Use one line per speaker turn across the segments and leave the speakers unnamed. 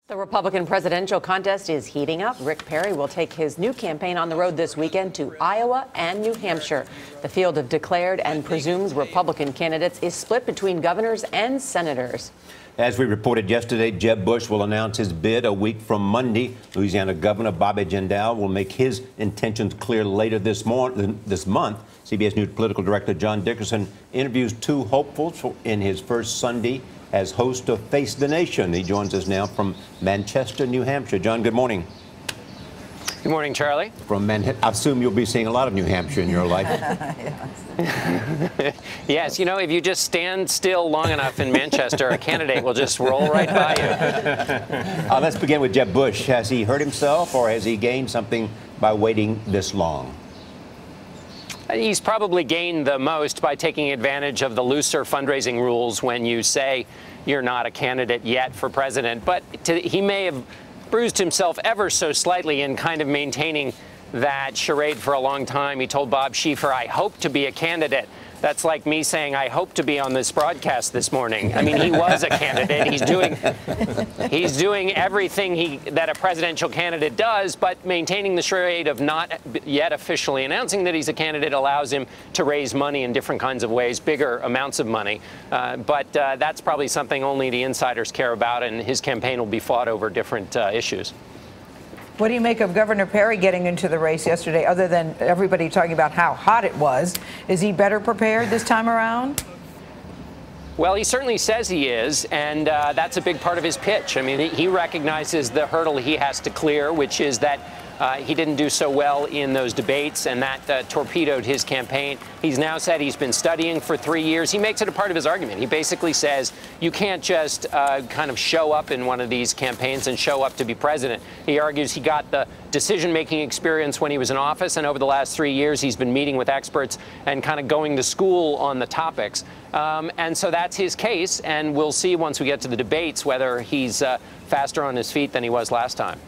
The Republican presidential contest is heating up. Rick Perry will take his new campaign on the road this weekend to Iowa and New Hampshire. The field of declared and presumed Republican candidates is split between governors and senators.
As we reported yesterday, Jeb Bush will announce his bid a week from Monday. Louisiana Governor Bobby Jindal will make his intentions clear later this month. CBS News political director John Dickerson interviews two hopefuls in his first Sunday as host of Face the Nation. He joins us now from Manchester, New Hampshire. John, good morning.
Good morning, Charlie.
From Manhattan. I assume you'll be seeing a lot of New Hampshire in your life.
Yes, you know, if you just stand still long enough in Manchester, a candidate will just roll right by you.
Let's begin with Jeb Bush. Has he hurt himself or has he gained something by waiting this long?
He's probably gained the most by taking advantage of the looser fundraising rules when you say you're not a candidate yet for president. But he may have bruised himself ever so slightly in kind of maintaining that charade for a long time. He told Bob Schieffer, "I hope to be a candidate." That's like me saying, "I hope to be on this broadcast this morning." I mean, he was a candidate. He's doing everything that a presidential candidate does, but maintaining the charade of not yet officially announcing that he's a candidate allows him to raise money in different kinds of ways, bigger amounts of money. But that's probably something only the insiders care about, and his campaign will be fought over different issues.
What do you make of Governor Perry getting into the race yesterday, other than everybody talking about how hot it was? Is he better prepared this time around?
Well, he certainly says he is, and that's a big part of his pitch. I mean, he recognizes the hurdle he has to clear, which is that he didn't do so well in those debates, and that torpedoed his campaign. He's now said he's been studying for 3 years. He makes it a part of his argument. He basically says you can't just kind of show up in one of these campaigns and show up to be president. He argues he got the decision-making experience when he was in office, and over the last 3 years he's been meeting with experts and kind of going to school on the topics. And so that's his case, and we'll see once we get to the debates whether he's faster on his feet than he was last time.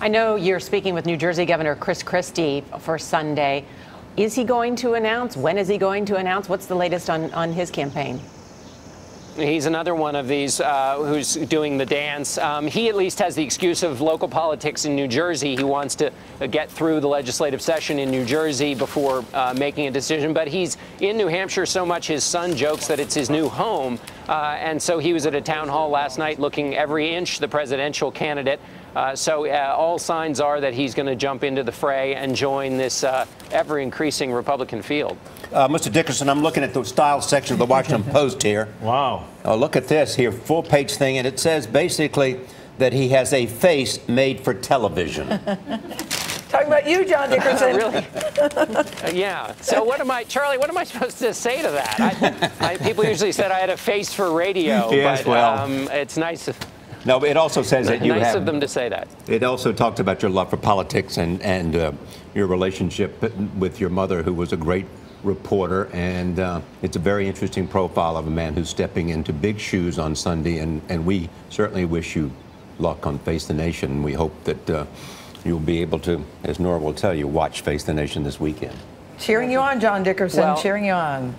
I know you're speaking with New Jersey Governor Chris Christie for Sunday. Is he going to announce? When is he going to announce? What's the latest on his campaign?
He's another one of these who's doing the dance. He at least has the excuse of local politics in New Jersey. He wants to get through the legislative session in New Jersey before making a decision. But he's in New Hampshire so much his son jokes that it's his new home. And so he was at a town hall last night looking every inch the presidential candidate. So all signs are that he's going to jump into the fray and join this ever-increasing Republican field.
Mr. Dickerson, I'm looking at the style section of the Washington Post here.
Wow.
Look at this here, full-page thing, and it says basically that he has a face made for television.
Talking about you, John Dickerson.
Really? Yeah. So Charlie, what am I supposed to say to that? People usually said I had a face for radio,
yes,
but
well,
it's nice.
No, it also says that you have.
Nice of them to say that.
It also talks about your love for politics and your relationship with your mother, who was a great reporter, and it's a very interesting profile of a man who's stepping into big shoes on Sunday, and we certainly wish you luck on Face the Nation. We hope that you'll be able to, as Nora will tell you, watch Face the Nation this weekend.
Cheering you on, John Dickerson.
Well,
cheering you on.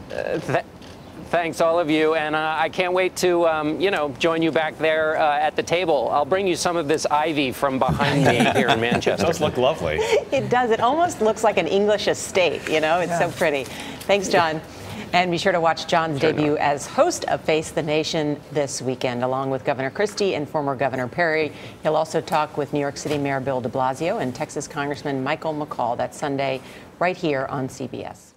Thanks, all of you, and I can't wait to, join you back there at the table. I'll bring you some of this ivy from behind me here in Manchester.
It does look lovely.
It does. It almost looks like an English estate, you know? It's so pretty. Thanks, John. And be sure to watch John's debut as host of Face the Nation this weekend, along with Governor Christie and former Governor Perry. He'll also talk with New York City Mayor Bill de Blasio and Texas Congressman Michael McCall. That's Sunday right here on CBS.